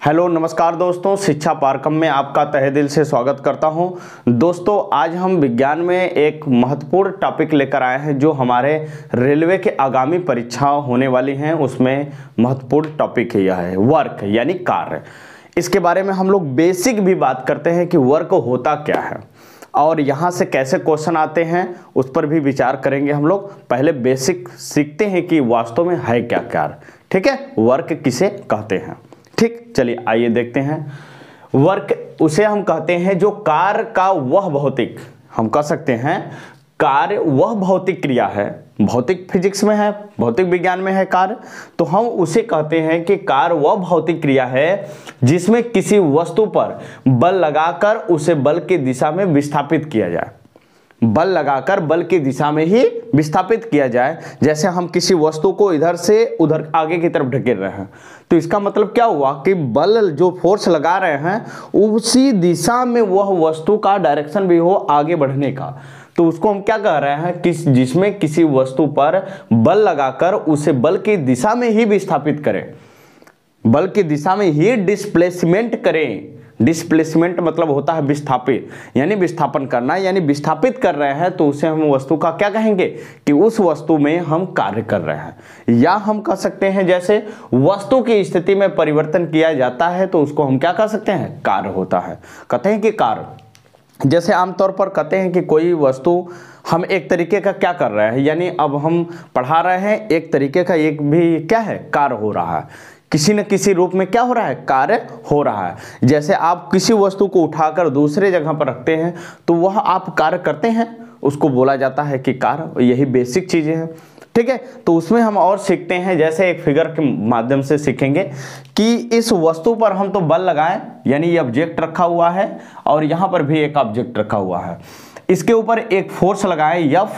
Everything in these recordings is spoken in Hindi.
हेलो नमस्कार दोस्तों, शिक्षा पारकम में आपका तहे दिल से स्वागत करता हूं। दोस्तों आज हम विज्ञान में एक महत्वपूर्ण टॉपिक लेकर आए हैं जो हमारे रेलवे के आगामी परीक्षा होने वाली हैं, उसमें महत्वपूर्ण टॉपिक यह है वर्क यानी कार्य। इसके बारे में हम लोग बेसिक भी बात करते हैं कि वर्क होता क्या है और यहाँ से कैसे क्वेश्चन आते हैं उस पर भी विचार करेंगे हम लोग। पहले बेसिक सीखते हैं कि वास्तव में है क्या कार्य, ठीक है, वर्क किसे कहते हैं। ठीक, चलिए आइए देखते हैं। वर्क उसे हम कहते हैं जो कार्य का वह भौतिक, हम कह सकते हैं कार्य वह भौतिक क्रिया है, भौतिक फिजिक्स में है, भौतिक विज्ञान में है कार्य, तो हम उसे कहते हैं कि कार्य वह भौतिक क्रिया है जिसमें किसी वस्तु पर बल लगाकर उसे बल की दिशा में विस्थापित किया जाए, बल लगाकर बल की दिशा में ही विस्थापित किया जाए। जैसे हम किसी वस्तु को इधर से उधर आगे की तरफ ढकेल रहे हैं, तो इसका मतलब क्या हुआ कि बल जो फोर्स लगा रहे हैं उसी दिशा में वह वस्तु का डायरेक्शन भी हो आगे बढ़ने का, तो उसको हम क्या कह रहे हैं कि जिसमें किसी वस्तु पर बल लगाकर उसे बल की दिशा में ही विस्थापित करें, बल की दिशा में ही डिस्प्लेसमेंट करें। डिस्प्लेसमेंट मतलब होता है विस्थापित, यानी विस्थापन करना, यानी विस्थापित कर रहे हैं, तो उसे हम वस्तु का क्या कहेंगे कि उस वस्तु में हम कार्य कर रहे हैं। या हम कह सकते हैं जैसे वस्तु की स्थिति में परिवर्तन किया जाता है तो उसको हम क्या कह सकते हैं, कार्य होता है। कहते हैं कि कार्य, जैसे आमतौर पर कहते हैं कि कोई वस्तु हम एक तरीके का क्या कर रहे हैं, यानी अब हम पढ़ा रहे हैं एक तरीके का, एक भी क्या है कार्य हो रहा है, किसी न किसी रूप में क्या हो रहा है, कार्य हो रहा है। जैसे आप किसी वस्तु को उठाकर दूसरे जगह पर रखते हैं तो वह आप कार्य करते हैं, उसको बोला जाता है कि कार्य। यही बेसिक चीजें हैं, ठीक है। तो उसमें हम और सीखते हैं, जैसे एक फिगर के माध्यम से सीखेंगे कि इस वस्तु पर हम तो बल लगाएं, यानी ये ऑब्जेक्ट रखा हुआ है और यहां पर भी एक ऑब्जेक्ट रखा हुआ है, इसके ऊपर एक फोर्स लगाएं F,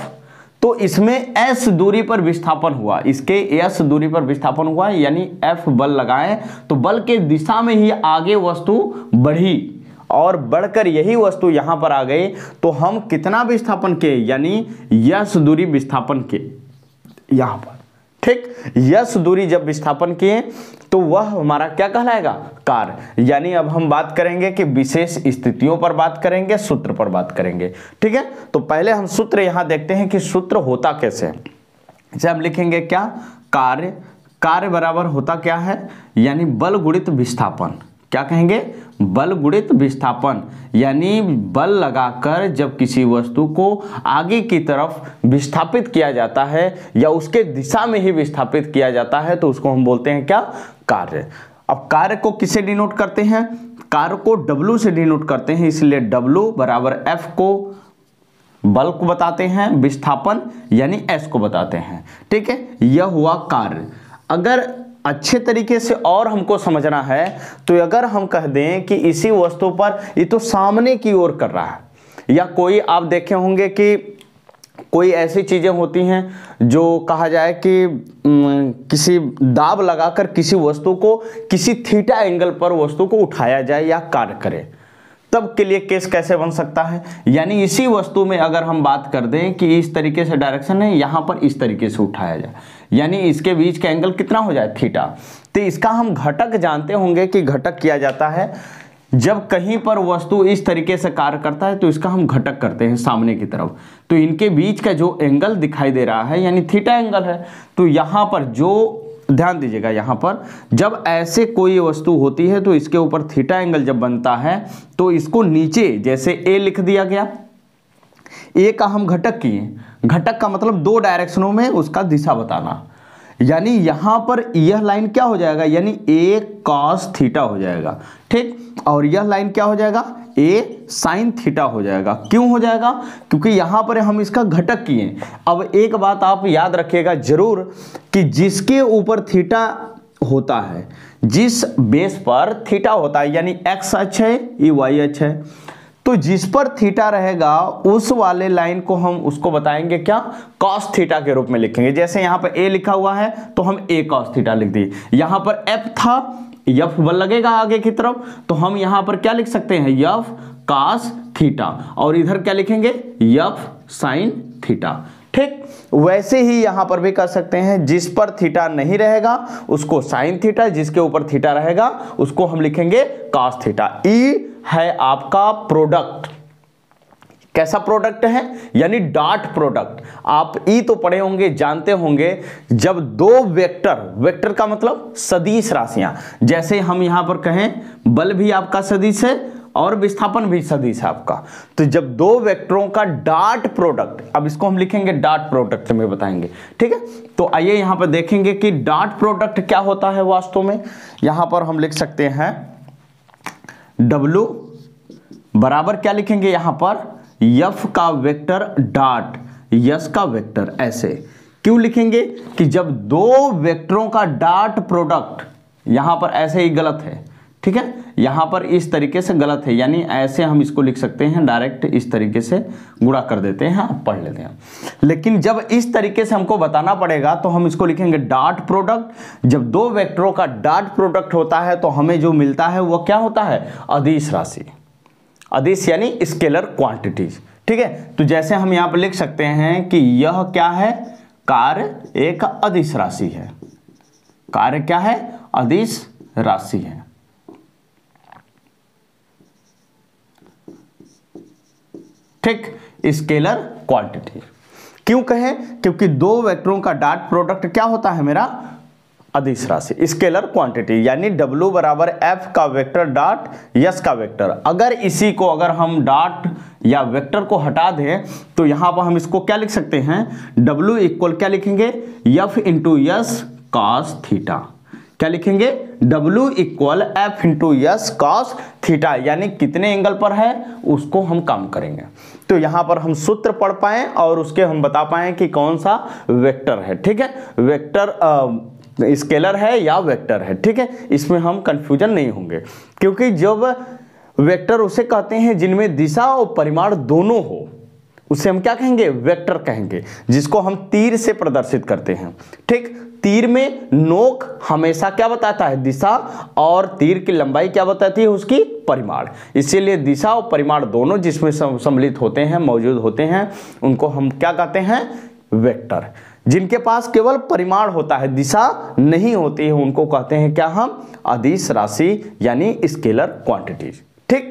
तो इसमें s दूरी पर विस्थापन हुआ, इसके s दूरी पर विस्थापन हुआ, यानी F बल लगाएं तो बल के दिशा में ही आगे वस्तु बढ़ी और बढ़कर यही वस्तु यहां पर आ गई, तो हम कितना विस्थापन के, यानी s दूरी विस्थापन के यहां पर, ठीक, s दूरी जब विस्थापन किए तो वह हमारा क्या कहलाएगा, कार्य। यानी अब हम बात करेंगे कि विशेष स्थितियों पर बात करेंगे, सूत्र पर बात करेंगे, ठीक है। तो पहले हम सूत्र यहां देखते हैं कि सूत्र होता कैसे है। जैसे हम लिखेंगे क्या, कार्य, कार्य बराबर होता क्या है, यानी बल गुणित विस्थापन। क्या कहेंगे, बल गुणित विस्थापन, यानी बल लगाकर जब किसी वस्तु को आगे की तरफ विस्थापित किया जाता है या उसके दिशा में ही विस्थापित किया जाता है तो उसको हम बोलते हैं क्या, कार्य। अब कार्य को किसे डिनोट करते हैं, कार्य को W से डिनोट करते हैं, इसलिए W बराबर F को बल को बताते हैं, विस्थापन यानी S को बताते हैं, ठीक है। यह हुआ कार्य। अगर अच्छे तरीके से और हमको समझना है तो अगर हम कह दें कि इसी वस्तु पर ये तो सामने की ओर कर रहा है, या कोई आप देखे होंगे कि कोई ऐसी चीजें होती हैं जो कहा जाए कि किसी दाब लगाकर किसी वस्तु को किसी थीटा एंगल पर वस्तु को उठाया जाए या कार्य करे, तब के लिए केस कैसे बन सकता है। यानी इसी वस्तु में अगर हम बात कर दें कि इस तरीके से डायरेक्शन है, यहां पर इस तरीके से उठाया जाए, यानी इसके बीच का एंगल कितना हो जाए, थीटा, तो इसका हम घटक जानते होंगे कि घटक किया जाता है जब कहीं पर वस्तु इस तरीके से कार्य करता है तो इसका हम घटक करते हैं सामने की तरफ, तो इनके बीच का जो एंगल दिखाई दे रहा है यानी थीटा एंगल है। तो यहां पर जो ध्यान दीजिएगा, यहां पर जब ऐसे कोई वस्तु होती है तो इसके ऊपर थीटा एंगल जब बनता है तो इसको नीचे जैसे ए लिख दिया गया, ए का हम घटक किए, घटक का मतलब दो डायरेक्शनों में उसका दिशा बताना, यानी यहां पर यह लाइन क्या हो जाएगा, यानी ए कॉस थीटा हो जाएगा, ठीक, और यह लाइन क्या हो जाएगा, ए साइन थीटा हो जाएगा। क्यों हो जाएगा, क्योंकि यहां पर हम इसका घटक किए। अब एक बात आप याद रखिएगा जरूर कि जिसके ऊपर थीटा होता है, जिस बेस पर थीटा होता है, यानी एक्स अक्ष है ये वाई अक्ष है, तो जिस पर थीटा रहेगा उस वाले लाइन को हम उसको बताएंगे क्या, कॉस थीटा के रूप में लिखेंगे। जैसे यहां पर ए लिखा हुआ है तो हम ए कॉस थीटा लिख दिए, यहां पर एफ था, एफ बल लगेगा आगे की तरफ तो हम यहां पर क्या लिख सकते हैं, एफ कॉस थीटा, और इधर क्या लिखेंगे, एफ साइन थीटा, ठीक। वैसे ही यहां पर भी कर सकते हैं, जिस पर थीटा नहीं रहेगा उसको साइन थीटा, जिसके ऊपर थीटा रहेगा उसको हम लिखेंगे कॉस थीटा। ई है आपका प्रोडक्ट। कैसा प्रोडक्ट है? यानी डॉट प्रोडक्ट। आप ई तो पढ़े होंगे, जानते होंगे, जब दो वेक्टर, वेक्टर का मतलब सदिश राशियां, जैसे हम यहां पर कहें बल भी आपका सदिश है और विस्थापन भी सदिश है आपका, तो जब दो वेक्टरों का डॉट प्रोडक्ट, अब इसको हम लिखेंगे डॉट प्रोडक्ट में बताएंगे, ठीक है। तो आइए यहां पर देखेंगे कि डॉट प्रोडक्ट क्या होता है वास्तव में। यहां पर हम लिख सकते हैं W बराबर क्या लिखेंगे यहां पर, F का वेक्टर डॉट यस का वेक्टर। ऐसे क्यों लिखेंगे कि जब दो वेक्टरों का डॉट प्रोडक्ट, यहां पर ऐसे ही गलत है, ठीक है, यहां पर इस तरीके से गलत है, यानी ऐसे हम इसको लिख सकते हैं डायरेक्ट, इस तरीके से गुणा कर देते हैं, आप पढ़ लेते हैं। लेकिन जब इस तरीके से हमको बताना पड़ेगा तो हम इसको लिखेंगे डॉट प्रोडक्ट। जब दो वेक्टरों का डॉट प्रोडक्ट होता है तो हमें जो मिलता है वो क्या होता है, अदिश राशि। अदिश यानी स्केलर क्वांटिटीज, ठीक है। तो जैसे हम यहां पर लिख सकते हैं कि यह क्या है, कार्य एक अदिश राशि है। कार्य क्या है, अदिश राशि है। ठीक, स्केलर क्वांटिटी क्यों कहें, क्योंकि दो वेक्टरों का डॉट प्रोडक्ट क्या होता है मेरा, अदिश राशि, स्केलर क्वांटिटी। यानी W बराबर F का वेक्टर डॉट यस का वेक्टर। अगर इसी को, अगर हम डॉट या वेक्टर को हटा दें तो यहां पर हम इसको क्या लिख सकते हैं, W इक्वल क्या लिखेंगे, F into yes cos theta. क्या लिखेंगे, W equal F into yes cos theta, यानी कितने एंगल पर है उसको हम काम करेंगे। तो यहां पर हम सूत्र पढ़ पाए और उसके हम बता पाए कि कौन सा वेक्टर है, ठीक है, वेक्टर स्केलर है या वेक्टर है, ठीक है। इसमें हम कंफ्यूजन नहीं होंगे, क्योंकि जब वेक्टर उसे कहते हैं जिनमें दिशा और परिमाण दोनों हो, उसे हम क्या कहेंगे, वेक्टर कहेंगे, जिसको हम तीर से प्रदर्शित करते हैं, ठीक। तीर में नोक हमेशा क्या बताता है, दिशा, और तीर की लंबाई क्या बताती है, उसकी परिमाण। इसीलिए दिशा और परिमाण दोनों जिसमें सम्मिलित होते हैं, मौजूद होते हैं, उनको हम क्या कहते हैं, वेक्टर। जिनके पास केवल परिमाण होता है, दिशा नहीं होती है, उनको कहते हैं क्या हम, अदिश राशि यानी स्केलर क्वांटिटीज, ठीक।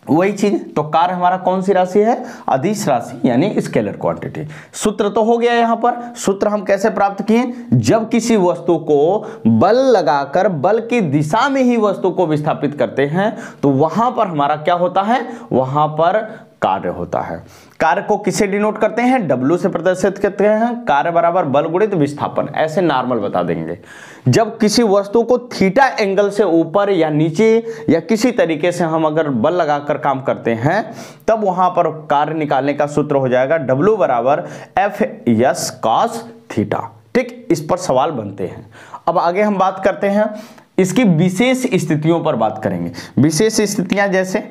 वही चीज, तो कार्य हमारा कौन सी राशि है, अदिश राशि यानी स्केलर क्वांटिटी। सूत्र तो हो गया यहां पर। सूत्र हम कैसे प्राप्त किए, जब किसी वस्तु को बल लगाकर बल की दिशा में ही वस्तु को विस्थापित करते हैं तो वहां पर हमारा क्या होता है, वहां पर कार्य होता है। कार्य को किसे डिनोट करते हैं, W से प्रदर्शित करते हैं, कार्य बराबर बल गुणित विस्थापन, ऐसे नॉर्मल बता देंगे। जब किसी वस्तु को थीटा एंगल से ऊपर या नीचे या किसी तरीके से हम अगर बल लगाकर काम करते हैं तब वहां पर कार्य निकालने का सूत्र हो जाएगा W बराबर F यस कॉस थीटा, ठीक। इस पर सवाल बनते हैं। अब आगे हम बात करते हैं इसकी विशेष स्थितियों पर बात करेंगे। विशेष स्थितियां, जैसे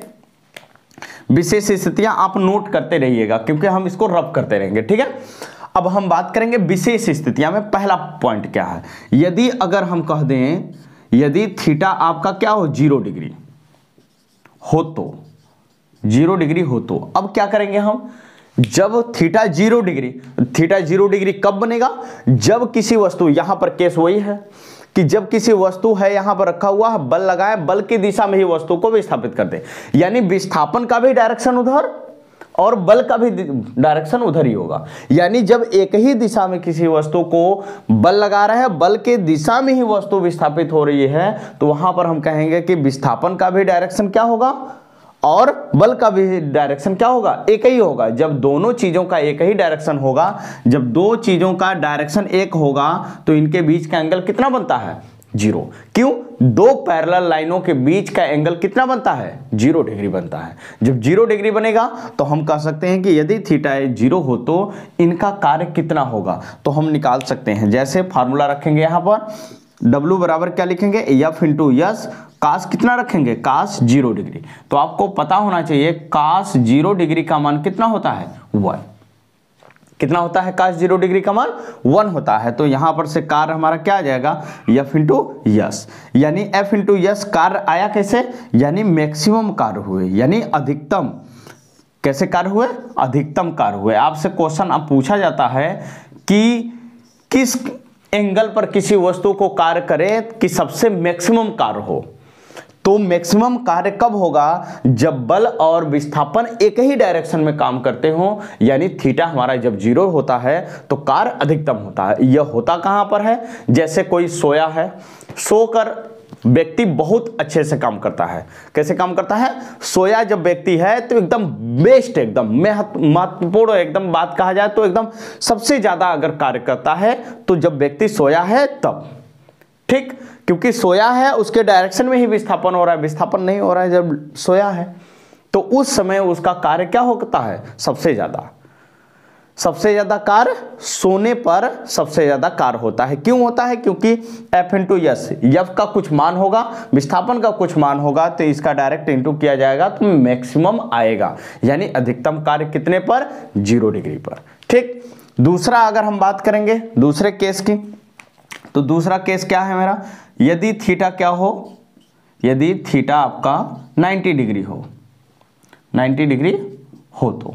विशेष स्थितियां आप नोट करते रहिएगा क्योंकि हम इसको रब करते रहेंगे, ठीक है। अब हम बात करेंगे विशेष स्थितियां में। पहला पॉइंट क्या है, यदि अगर हम कह दें, यदि थीटा आपका क्या हो, 0 डिग्री हो तो, 0 डिग्री हो तो अब क्या करेंगे हम, जब थीटा 0 डिग्री, थीटा 0 डिग्री कब बनेगा, जब किसी वस्तु, यहां पर केस वही है कि जब किसी वस्तु है यहां पर रखा हुआ है, बल लगाए, बल की दिशा में ही वस्तु को विस्थापित कर दे, यानी विस्थापन का भी डायरेक्शन उधर और बल का भी डायरेक्शन उधर ही होगा। यानी जब एक ही दिशा में किसी वस्तु को बल लगा रहे हैं, बल के दिशा में ही वस्तु विस्थापित हो रही है, तो वहां पर हम कहेंगे कि विस्थापन का भी डायरेक्शन क्या होगा और बल का भी डायरेक्शन क्या होगा, एक ही होगा। जब दोनों चीजों का एक ही डायरेक्शन होगा, जब दो चीजों का डायरेक्शन एक होगा तो इनके बीच का एंगल कितना बनता है, 0। क्यों, दो पैरेलल लाइनों के बीच का एंगल कितना बनता है, 0 डिग्री बनता है। जब 0 डिग्री बनेगा तो हम कह सकते हैं कि यदि थीटा 0 हो तो इनका कार्य कितना होगा, तो हम निकाल सकते हैं। जैसे फार्मूला रखेंगे यहां पर, W बराबर क्या लिखेंगे, F इंटू यस कास कितना रखेंगे, कास 0 डिग्री। तो आपको पता होना चाहिए कास 0 डिग्री का मान कितना होता है, 1। कितना होता है, कास 0 डिग्री का मान 1 होता है। तो यहां पर से कार्य हमारा क्या आ जाएगा, F इंटू यस, यानी F इंटू यस कार्य आया कैसे, यानी मैक्सिमम कार्य हुए, यानी अधिकतम। कैसे कार्य हुए, अधिकतम कार्य हुए। आपसे क्वेश्चन अब पूछा जाता है कि किस एंगल पर किसी वस्तु को कार्य करे कि सबसे मैक्सिमम कार्य हो। तो मैक्सिमम कार्य कब होगा, जब बल और विस्थापन एक ही डायरेक्शन में काम करते हो, यानी थीटा हमारा जब 0 होता है तो कार्य अधिकतम होता है। यह होता कहां पर है, जैसे कोई सोया है, सोकर व्यक्ति बहुत अच्छे से काम करता है। कैसे काम करता है, सोया जब व्यक्ति है तो एकदम बेस्ट, एकदम महत्वपूर्ण एकदम बात कहा जाए तो एकदम सबसे ज्यादा अगर कार्य करता है तो जब व्यक्ति सोया है तब, ठीक, क्योंकि सोया है उसके डायरेक्शन में ही विस्थापन हो रहा है, विस्थापन नहीं हो रहा है जब सोया है, तो उस समय उसका कार्य क्या होता है, सबसे ज्यादा कार्य सोने पर सबसे ज्यादा कार्य होता है। क्यों होता है, क्योंकि F इंटू यस, यफ का कुछ मान होगा, विस्थापन का कुछ मान होगा, तो इसका डायरेक्ट इंटू किया जाएगा तो मैक्सिमम आएगा, यानी अधिकतम कार्य कितने पर, 0 डिग्री पर। ठीक, दूसरा अगर हम बात करेंगे दूसरे केस की, तो दूसरा केस क्या है मेरा, यदि थीटा क्या हो, यदि थीटा आपका 90 डिग्री हो, 90 डिग्री हो तो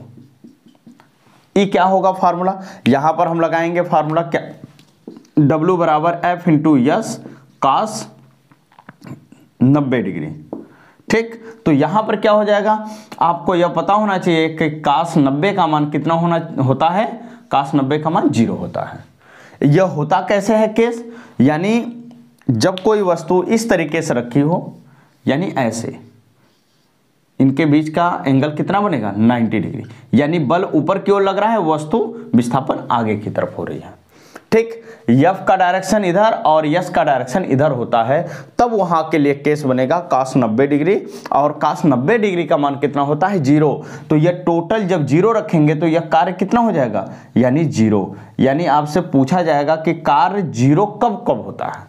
ई क्या होगा फार्मूला, यहां पर हम लगाएंगे फार्मूला क्या, W बराबर F इंटू यस कास 90 डिग्री। ठीक, तो यहां पर क्या हो जाएगा, आपको यह पता होना चाहिए कि कास 90 का मान कितना होता है, कास 90 का मान 0 होता है। यह होता कैसे है केस, यानी जब कोई वस्तु इस तरीके से रखी हो, यानी ऐसे, इनके बीच का एंगल कितना बनेगा, 90 डिग्री, यानी बल ऊपर की ओर लग रहा है, वस्तु विस्थापन आगे की तरफ हो रही है। ठीक, यफ का डायरेक्शन इधर और यस का डायरेक्शन इधर होता है, तब वहां के लिए केस बनेगा कास 90 डिग्री, और कास 90 डिग्री का मान कितना होता है, 0। तो यह टोटल जब 0 रखेंगे तो यह कार्य कितना हो जाएगा, यानी 0। यानी आपसे पूछा जाएगा कि कार्य 0 कब कब होता है,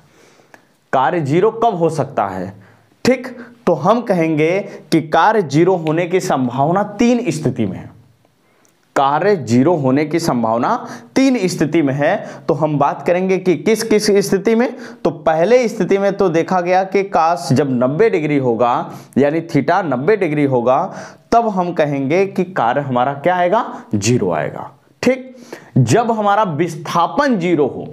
कार्य 0 कब हो सकता है। ठीक, तो हम कहेंगे कि कार्य 0 होने की संभावना 3 स्थिति में है, कार्य 0 होने की संभावना 3 स्थिति में है। तो हम बात करेंगे कि किस किस स्थिति में, तो पहले स्थिति में तो देखा गया कि काश जब 90 डिग्री होगा, यानी थीटा 90 डिग्री होगा, तब हम कहेंगे कि कार्य हमारा क्या आएगा, 0 आएगा। ठीक, जब हमारा विस्थापन 0 हो,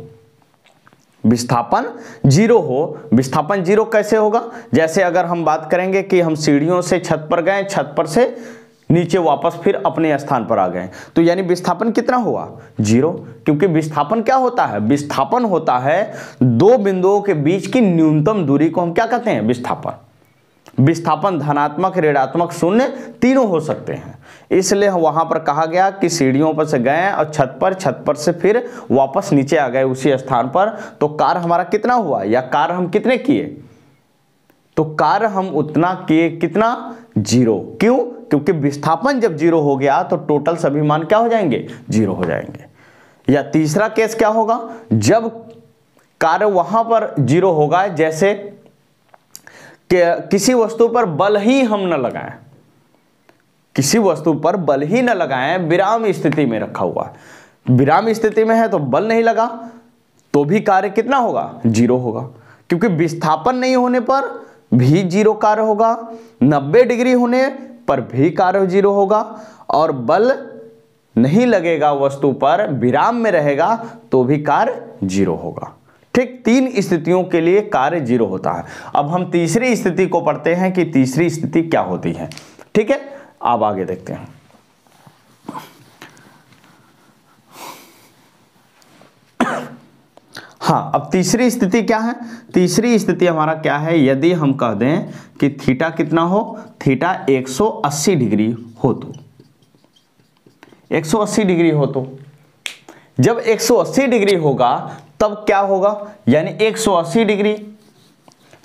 विस्थापन 0 हो, विस्थापन 0 कैसे होगा, जैसे अगर हम बात करेंगे कि हम सीढ़ियों से छत पर गए, छत पर से नीचे वापस फिर अपने स्थान पर आ गए, तो यानी विस्थापन कितना हुआ, 0, क्योंकि विस्थापन क्या होता है, विस्थापन होता है दो बिंदुओं के बीच की न्यूनतम दूरी को हम क्या कहते हैं, विस्थापन। विस्थापन धनात्मक, ऋणात्मक, शून्य तीनों हो सकते हैं, इसलिए वहां पर कहा गया कि सीढ़ियों पर से गए और छत पर से फिर वापस नीचे आ गए उसी स्थान पर, तो कार्य हमारा कितना हुआ, या कार्य हम कितने किए, तो कार्य हम उतना किए, कितना, 0। क्यों, क्योंकि विस्थापन जब 0 हो गया तो टोटल सभी मान क्या हो जाएंगे, 0 हो जाएंगे। या तीसरा केस क्या होगा, जब कार्य वहां पर 0 होगा, जैसे किसी वस्तु पर बल ही हम न लगाएं, किसी वस्तु पर बल ही न लगाएं, विराम स्थिति में रखा हुआ है, विराम स्थिति में है तो बल नहीं लगा तो भी कार्य कितना होगा, 0 होगा, क्योंकि विस्थापन नहीं होने पर भी 0 कार्य होगा, 90 डिग्री होने पर भी कार्य 0 होगा, और बल नहीं लगेगा वस्तु पर, विराम में रहेगा तो भी कार्य 0 होगा। ठीक, 3 स्थितियों के लिए कार्य 0 होता है। अब हम तीसरी स्थिति को पढ़ते हैं कि तीसरी स्थिति क्या होती है। ठीक है, अब आगे देखते हैं। हाँ, अब तीसरी स्थिति क्या है, तीसरी स्थिति हमारा क्या है, यदि हम कह दें कि थीटा कितना हो, थीटा 180 डिग्री हो तो, 180 डिग्री हो तो, जब 180 डिग्री होगा तब क्या होगा, यानी 180 डिग्री,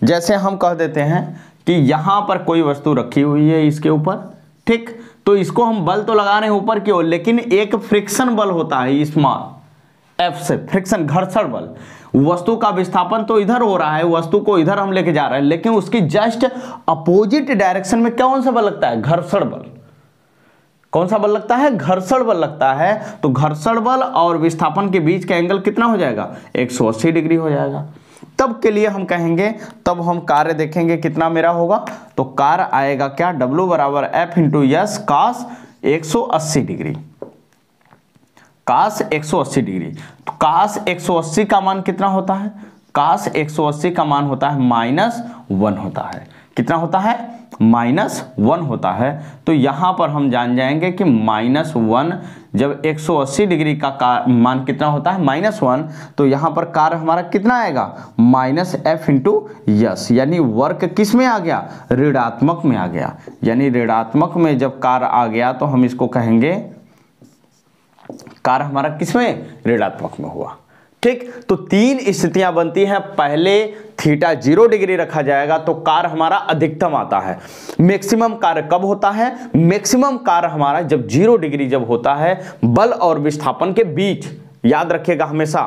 जैसे हम कह देते हैं कि यहां पर कोई वस्तु रखी हुई है इसके ऊपर, ठीक, तो इसको हम बल तो लगा रहे हैं ऊपर की ओर, लेकिन एक फ्रिक्शन बल होता है स्मॉल F से, फ्रिक्शन, घर्षण बल, वस्तु का विस्थापन तो इधर हो रहा है, वस्तु को इधर हम लेके जा रहे हैं, लेकिन उसकी जस्ट अपोजिट डायरेक्शन में कौन सा बल लगता है, घर्षण बल। कौन सा बल लगता है, घर्षण बल लगता है। तो घर्षण बल और विस्थापन के बीच का एंगल कितना हो जाएगा, 180 डिग्री हो जाएगा। तब के लिए हम कहेंगे, तब हम कार्य देखेंगे कितना मेरा होगा, तो कार्य आएगा क्या, W बराबर F इंटू यस कास 180 डिग्री। cos 180 degree. तो cos 180 का मान कितना होता है? cos 180 का मान होता है -1 होता है। कितना होता है? -1 होता है। तो यहाँ पर हम जान जाएंगे कि -1 जब 180 डिग्री का मान कितना होता है? -1, तो यहाँ पर कार्य हमारा कितना आएगा? -f × s, यानी वर्क किस में आ गया? ऋणात्मक में आ गया। यानी ऋणात्मक में जब कार्य आ गया तो हम इसको कहेंगे कार्य हमारा किस में? ऋणात्मक में हुआ। ठीक, तो 3 स्थितियां बनती हैं। पहले थीटा 0 डिग्री रखा जाएगा तो कार्य हमारा अधिकतम आता है। मैक्सिमम कार्य कब होता है? मैक्सिमम कार्य हमारा जब 0 डिग्री जब होता है बल और विस्थापन के बीच। याद रखिएगा हमेशा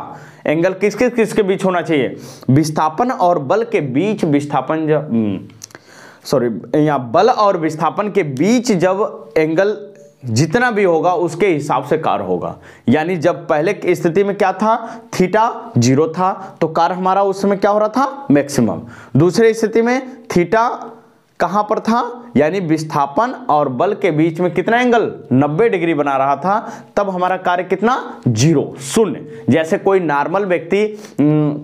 एंगल किसके बीच होना चाहिए? विस्थापन और बल के बीच। विस्थापन जब यहाँ बल और विस्थापन के बीच जब एंगल जितना भी होगा उसके हिसाब से कार्य होगा। यानी जब पहले की स्थिति में क्या था? थीटा 0 था तो कार्य हमारा उस समय क्या हो रहा था? मैक्सिमम। दूसरी स्थिति में थीटा कहां पर था? यानी विस्थापन और बल के बीच में कितना एंगल? 90 डिग्री बना रहा था। तब हमारा कार्य कितना? 0, शून्य। जैसे कोई नॉर्मल व्यक्ति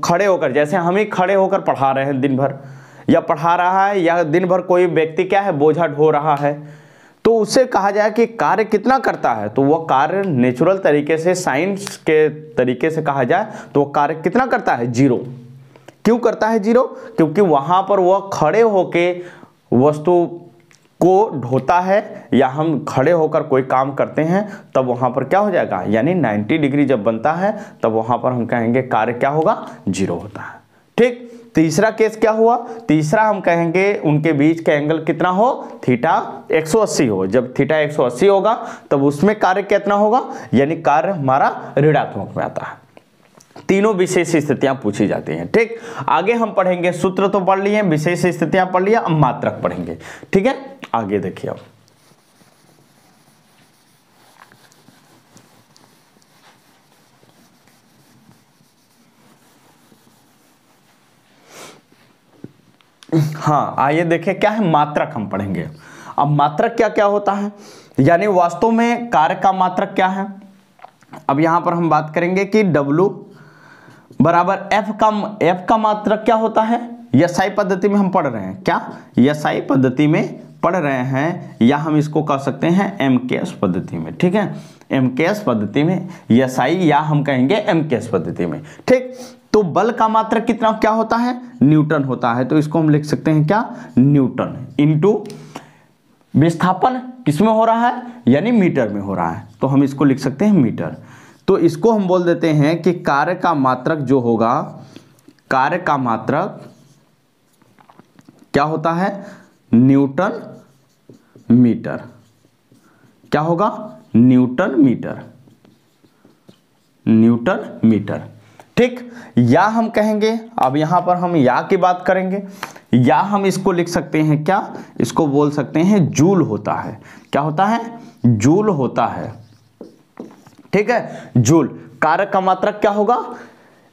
खड़े होकर, जैसे हम ही खड़े होकर पढ़ा रहे हैं दिन भर, या पढ़ा रहा है, या दिन भर कोई व्यक्ति क्या है? बोझा ढो रहा है, तो उससे कहा जाए कि कार्य कितना करता है? तो वह कार्य नेचुरल तरीके से, साइंस के तरीके से कहा जाए तो वह कार्य कितना करता है? 0। क्यों करता है 0? क्योंकि वहां पर वह खड़े होके वस्तु को ढोता है, या हम खड़े होकर कोई काम करते हैं तब वहां पर क्या हो जाएगा? यानी 90 डिग्री जब बनता है तब वहां पर हम कहेंगे कार्य क्या होगा? 0 होता है। ठीक, तीसरा केस क्या हुआ? तीसरा हम कहेंगे उनके बीच का एंगल कितना हो? थीटा 180 हो। जब थीटा 180 होगा तब उसमें कार्य कितना होगा? यानी कार्य हमारा ऋणात्मक में आता है। तीनों विशेष स्थितियां पूछी जाती हैं। ठीक, आगे हम पढ़ेंगे। सूत्र तो पढ़ लिए, विशेष स्थितियां पढ़ लिया, अब मात्रक पढ़ेंगे। ठीक है, आगे देखिए अब। हाँ, आइए देखें क्या है मात्रक हम पढ़ेंगे। अब मात्रक क्या क्या होता है, यानी वास्तव में कार्य का मात्रक क्या है। अब यहां पर हम बात करेंगे कि W बराबर F का मात्रक क्या होता है। एसआई पद्धति में हम पढ़ रहे हैं, क्या एसआई पद्धति में पढ़ रहे हैं, या हम इसको कह सकते हैं MKS पद्धति में। ठीक है, MKS पद्धति में एसआई, या हम कहेंगे MKS पद्धति में। ठीक, तो बल का मात्रक कितना क्या होता है? न्यूटन होता है। तो इसको हम लिख सकते हैं क्या? न्यूटन इंटू विस्थापन किसमें हो रहा है? यानी मीटर में हो रहा है, तो हम इसको लिख सकते हैं मीटर। तो इसको हम बोल देते हैं कि कार्य का मात्रक जो होगा, कार्य का मात्रक क्या होता है? Newton meter. क्या होगा? Newton meter, newton meter. ठीक, या हम कहेंगे, अब यहां पर हम या की बात करेंगे, या हम इसको लिख सकते हैं क्या? इसको बोल सकते हैं जूल होता है। क्या होता है? जूल होता है। ठीक है, जूल। कार्य का मात्रक क्या होगा?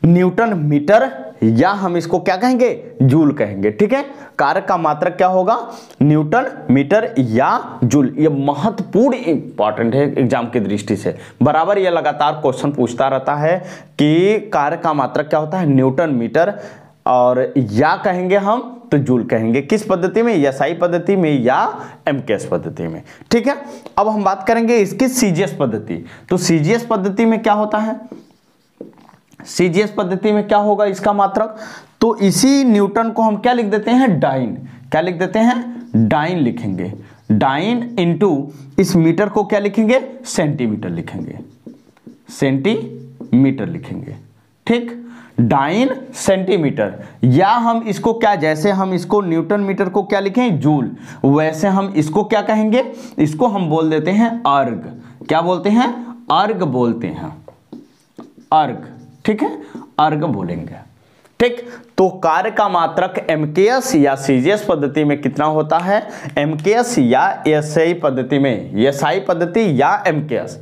न्यूटन मीटर, या हम इसको क्या कहेंगे? जूल कहेंगे। ठीक है, कार्य का मात्रक क्या होगा? न्यूटन मीटर या जूल। ये महत्वपूर्ण इंपॉर्टेंट है एग्जाम की दृष्टि से। बराबर ये लगातार क्वेश्चन पूछता रहता है कि कार्य का मात्रक क्या होता है? न्यूटन मीटर, और या कहेंगे हम तो जूल कहेंगे। किस पद्धति में? एसआई पद्धति में या एमकेएस पद्धति में। ठीक है, अब हम बात करेंगे इसकी सीजीएस पद्धति। तो सीजीएस पद्धति में क्या होता है? सीजीएस पद्धति में क्या होगा इसका मात्रक? तो इसी न्यूटन को हम क्या लिख देते हैं? डाइन। क्या लिख देते हैं? डाइन लिखेंगे। डाइन इंटू इस मीटर को क्या लिखेंगे? सेंटीमीटर लिखेंगे, सेंटीमीटर लिखेंगे। ठीक, डाइन सेंटीमीटर, या हम इसको क्या, जैसे हम इसको न्यूटन मीटर को क्या लिखें? जूल, वैसे हम इसको क्या कहेंगे? इसको हम बोल देते हैं अर्ग। क्या बोलते हैं? अर्ग बोलते हैं, अर्ग। ठीक है, अर्ग बोलेंगे। ठीक, तो कार्य का मात्रक एमकेएस या सीजीएस पद्धति में कितना होता है? एमकेएस या एसआई पद्धति में, एसआई पद्धति या एमकेएस,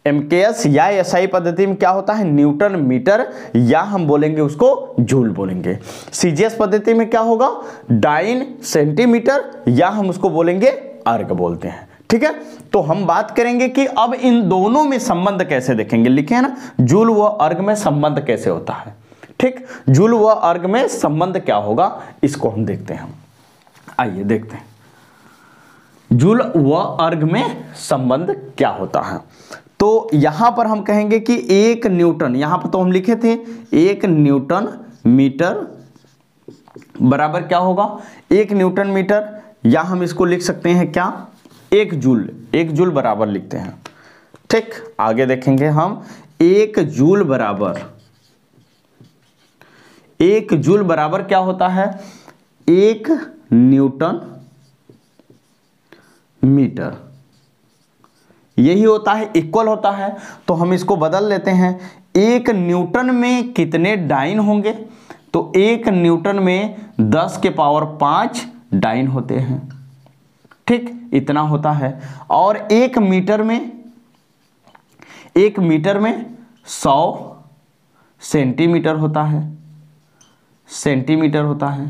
एमकेएस या एसआई पद्धति में क्या होता है? न्यूटन मीटर, या हम बोलेंगे उसको जूल बोलेंगे। सीजीएस पद्धति में क्या होगा? डाइन सेंटीमीटर, या हम उसको बोलेंगे अर्ग बोलते हैं। ठीक है, तो हम बात करेंगे कि अब इन दोनों में संबंध कैसे देखेंगे। लिखे है ना, जूल व अर्ग में संबंध कैसे होता है। ठीक, जूल व अर्ग में संबंध क्या होगा, इसको हम देखते हैं। आइए देखते हैं जूल व अर्ग में संबंध क्या होता है। तो यहां पर हम कहेंगे कि 1 न्यूटन, यहां पर तो हम लिखे थे 1 न्यूटन मीटर बराबर क्या होगा, 1 न्यूटन मीटर, या हम इसको लिख सकते हैं क्या, 1 जूल, 1 जूल बराबर लिखते हैं। ठीक, आगे देखेंगे हम 1 जूल बराबर, 1 जूल बराबर क्या होता है, 1 न्यूटन मीटर, यही होता है, इक्वल होता है। तो हम इसको बदल लेते हैं, 1 न्यूटन में कितने डाइन होंगे, तो 1 न्यूटन में 10 के पावर 5 डाइन होते हैं। ठीक, इतना होता है। और 1 मीटर में, 1 मीटर में 100 सेंटीमीटर होता है, सेंटीमीटर होता है।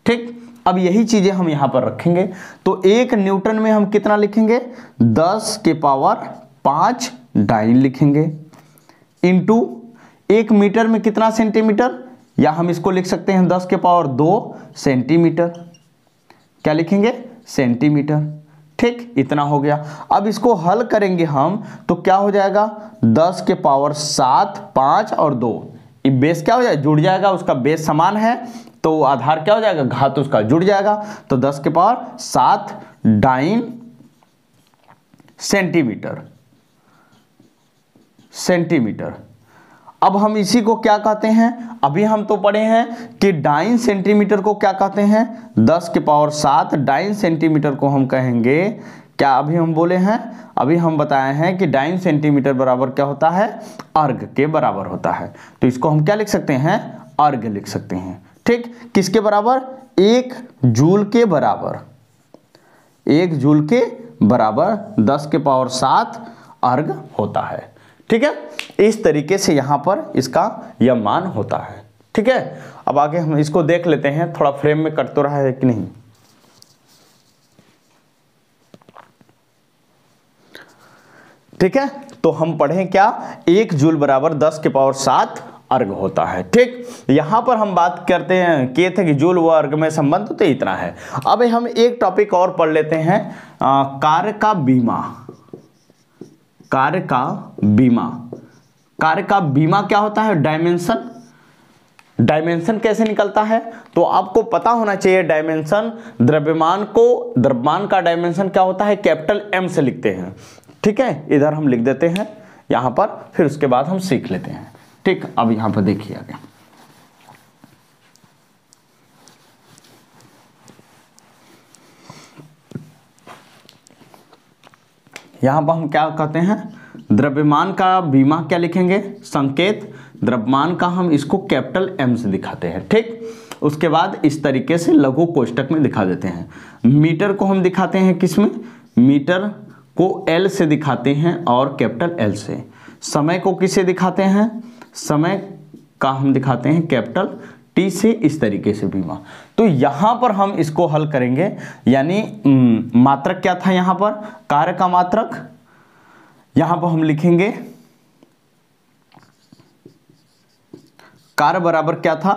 ठीक, अब यही चीजें हम यहां पर रखेंगे। तो 1 न्यूटन में हम कितना लिखेंगे, 10 के पावर 5 डाइन लिखेंगे, इंटू 1 मीटर में कितना सेंटीमीटर, या हम इसको लिख सकते हैं 10 के पावर 2 सेंटीमीटर, क्या लिखेंगे, सेंटीमीटर। ठीक, इतना हो गया। अब इसको हल करेंगे हम तो क्या हो जाएगा, 10 के पावर 7, 5 और 2, ये बेस क्या हो जाएगा, जुड़ जाएगा, उसका बेस समान है तो आधार क्या हो जाएगा, घात उसका जुड़ जाएगा। तो 10 के पावर 7 डाइन सेंटीमीटर, सेंटीमीटर। अब हम इसी को क्या कहते हैं, अभी हम तो पढ़े हैं कि डाइन सेंटीमीटर को क्या कहते हैं, 10 के पावर 7 डाइन सेंटीमीटर को हम कहेंगे क्या, अभी हम बोले हैं, अभी हम बताए हैं कि डाइन सेंटीमीटर बराबर क्या होता है, अर्ग के बराबर होता है। तो इसको हम क्या लिख सकते हैं, अर्ग लिख सकते हैं। ठीक, किसके बराबर, 1 जूल के बराबर, 1 जूल के बराबर 10 के पावर 7 अर्ग होता है। ठीक है, इस तरीके से यहां पर इसका यह मान होता है। ठीक है, अब आगे हम इसको देख लेते हैं, थोड़ा फ्रेम में कट तो रहा है कि नहीं। ठीक है, तो हम पढ़ें क्या, 1 जूल बराबर 10 के पावर 7 अर्ग होता है। ठीक, यहां पर हम बात करते हैं किए थे कि जूल व अर्ग में संबंध, तो इतना है। अब हम एक टॉपिक और पढ़ लेते हैं, कार्य का बीमा, कार्य का बीमा। कार्य का बीमा क्या होता है, डायमेंशन, डायमेंशन कैसे निकलता है, तो आपको पता होना चाहिए डायमेंशन, द्रव्यमान को, द्रव्यमान का डायमेंशन क्या होता है, कैपिटल M से लिखते हैं। ठीक है, इधर हम लिख देते हैं यहां पर, फिर उसके बाद हम सीख लेते हैं। ठीक, अब यहां पर देखिए आगे, यहां पर हम क्या कहते हैं, द्रव्यमान का बीमा क्या लिखेंगे, संकेत द्रव्यमान का हम इसको कैपिटल M से दिखाते हैं। ठीक, उसके बाद इस तरीके से लघु कोष्टक में दिखा देते हैं। मीटर को हम दिखाते हैं किसमें, मीटर को L से दिखाते हैं और कैपिटल L से। समय को किसे दिखाते हैं, समय का हम दिखाते हैं कैपिटल T से, इस तरीके से बीमा। तो यहां पर हम इसको हल करेंगे, यानी मात्रक क्या था यहां पर, कार्य का मात्रक, यहां पर हम लिखेंगे कार्य बराबर क्या था,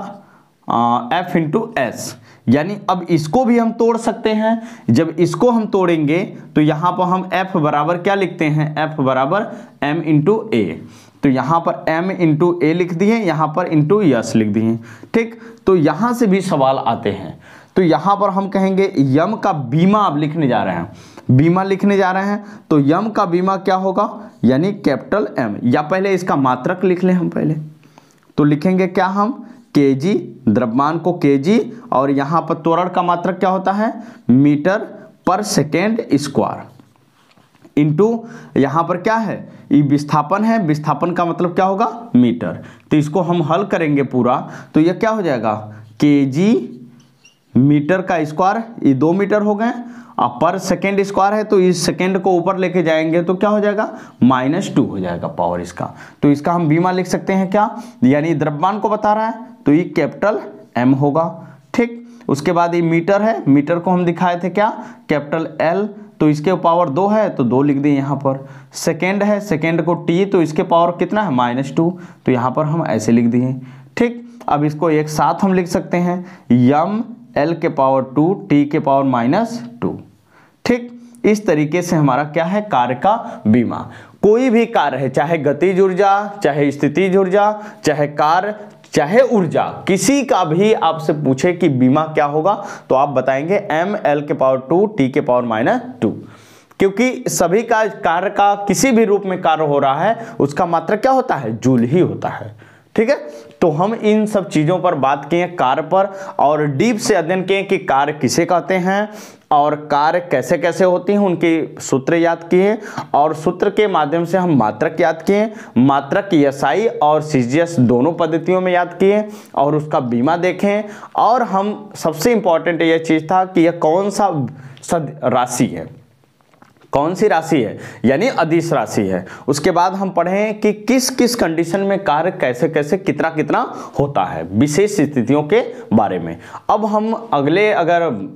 F इंटू एस, यानी अब इसको भी हम तोड़ सकते हैं। जब इसको हम तोड़ेंगे तो यहां पर हम F बराबर क्या लिखते हैं, F बराबर M इंटू ए, तो यहां पर M इंटू ए लिख दिए, यहां पर इंटू यस लिख दिए। ठीक, तो यहां से भी सवाल आते हैं, तो यहां पर हम कहेंगे यम का बीमा अब लिखने जा रहे हैं, बीमा लिखने जा रहे हैं, तो यम का बीमा क्या होगा, यानी कैपिटल M, या पहले इसका मात्रक लिख लें हम पहले, तो लिखेंगे क्या हम, केजी, द्रव्यमान को केजी, और यहां पर त्वरण का मात्रक क्या होता है, मीटर पर सेकेंड स्क्वायर, इंटू यहां पर क्या है, ये विस्थापन है, विस्थापन का मतलब क्या होगा, मीटर। तो इसको हम हल करेंगे पूरा, तो यह क्या हो जाएगा, केजी मीटर का स्क्वायर, ये 2 मीटर हो गए, अब पर सेकेंड स्क्वायर है तो इस सेकेंड को ऊपर लेके जाएंगे तो क्या हो जाएगा, -2 हो जाएगा पावर इसका। तो इसका हम बीमा लिख सकते हैं क्या, यानी द्रव्यमान को बता रहा है तो ये कैपिटल M होगा। ठीक, उसके बाद ये मीटर है, मीटर को हम दिखाए थे क्या, कैपिटल L, तो इसके पावर 2 है तो 2 लिख दें यहाँ पर। सेकेंड है, सेकेंड को t तो इसके पावर कितना है -2, तो यहाँ पर हम ऐसे लिख दिए। ठीक, अब इसको एक साथ हम लिख सकते हैं m l के पावर 2 t के पावर -2। ठीक, इस तरीके से हमारा क्या है, कार्य का बीमा। कोई भी कार्य है, चाहे गतिज ऊर्जा, चाहे स्थितिज ऊर्जा, चाहे कार्य, चाहे ऊर्जा, किसी का भी आपसे पूछे कि बीमा क्या होगा तो आप बताएंगे m l के पावर 2 t के पावर -2, क्योंकि सभी का कार्य का किसी भी रूप में कार्य हो रहा है उसका मात्रक क्या होता है, जूल ही होता है। ठीक है, तो हम इन सब चीजों पर बात किए कार्य पर, और डीप से अध्ययन किए कि कार्य किसे कहते हैं और कार्य कैसे कैसे होती हैं, उनके सूत्र याद किए, और सूत्र के माध्यम से हम मात्रक याद किए। मात्रक SI और CGS दोनों पद्धतियों में याद किए और उसका बीमा देखें। और हम सबसे इंपॉर्टेंट यह चीज था कि यह कौन सा राशि है, कौन सी राशि है, यानी अदिश राशि है। उसके बाद हम पढ़ें कि किस किस कंडीशन में कार्य कैसे कैसे कितना कितना होता है, विशेष स्थितियों के बारे में। अब हम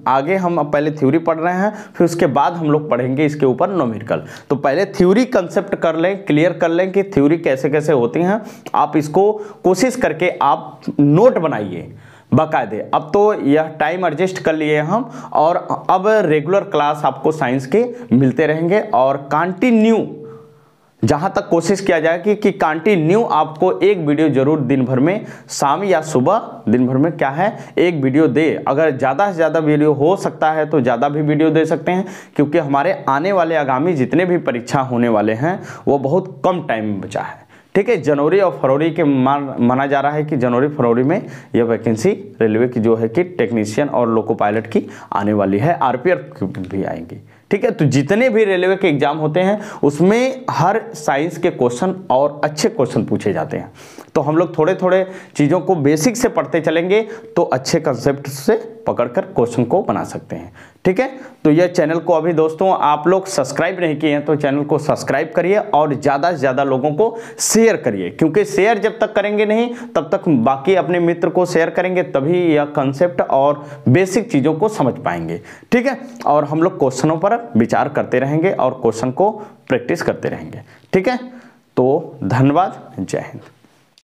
आगे हम पहले थ्योरी पढ़ रहे हैं, फिर उसके बाद हम लोग पढ़ेंगे इसके ऊपर न्यूमेरिकल। तो पहले थ्योरी कंसेप्ट कर लें, क्लियर कर लें कि थ्योरी कैसे कैसे होती हैं। आप इसको कोशिश करके आप नोट बनाइए बाकायदे। अब तो यह टाइम एडजस्ट कर लिए हम, और अब रेगुलर क्लास आपको साइंस के मिलते रहेंगे, और कंटिन्यू जहां तक कोशिश किया जाए कि कंटिन्यू आपको एक वीडियो जरूर दिन भर में, शाम या सुबह, दिन भर में क्या है एक वीडियो दे। अगर ज़्यादा से ज़्यादा वीडियो हो सकता है तो ज़्यादा भी वीडियो दे सकते हैं, क्योंकि हमारे आने वाले आगामी जितने भी परीक्षा होने वाले हैं वो बहुत कम टाइम में बचा है। ठीक है, जनवरी और फरवरी के माना जा रहा है कि जनवरी फरवरी में यह वैकेंसी रेलवे की जो है कि टेक्नीशियन और लोको पायलट की आने वाली है, RPF भी आएंगी। ठीक है, तो जितने भी रेलवे के एग्जाम होते हैं उसमें हर साइंस के क्वेश्चन और अच्छे क्वेश्चन पूछे जाते हैं। तो हम लोग थोड़े थोड़े चीज़ों को बेसिक से पढ़ते चलेंगे तो अच्छे कंसेप्ट से पकड़कर क्वेश्चन को बना सकते हैं। ठीक है, तो यह चैनल को अभी दोस्तों आप लोग सब्सक्राइब नहीं किए हैं तो चैनल को सब्सक्राइब करिए और ज़्यादा से ज़्यादा लोगों को शेयर करिए, क्योंकि शेयर जब तक करेंगे नहीं तब तक बाकी अपने मित्र को शेयर करेंगे, तभी यह कंसेप्ट और बेसिक चीज़ों को समझ पाएंगे। ठीक है, और हम लोग क्वेश्चनों पर विचार करते रहेंगे और क्वेश्चन को प्रैक्टिस करते रहेंगे। ठीक है, तो धन्यवाद, जय हिंद।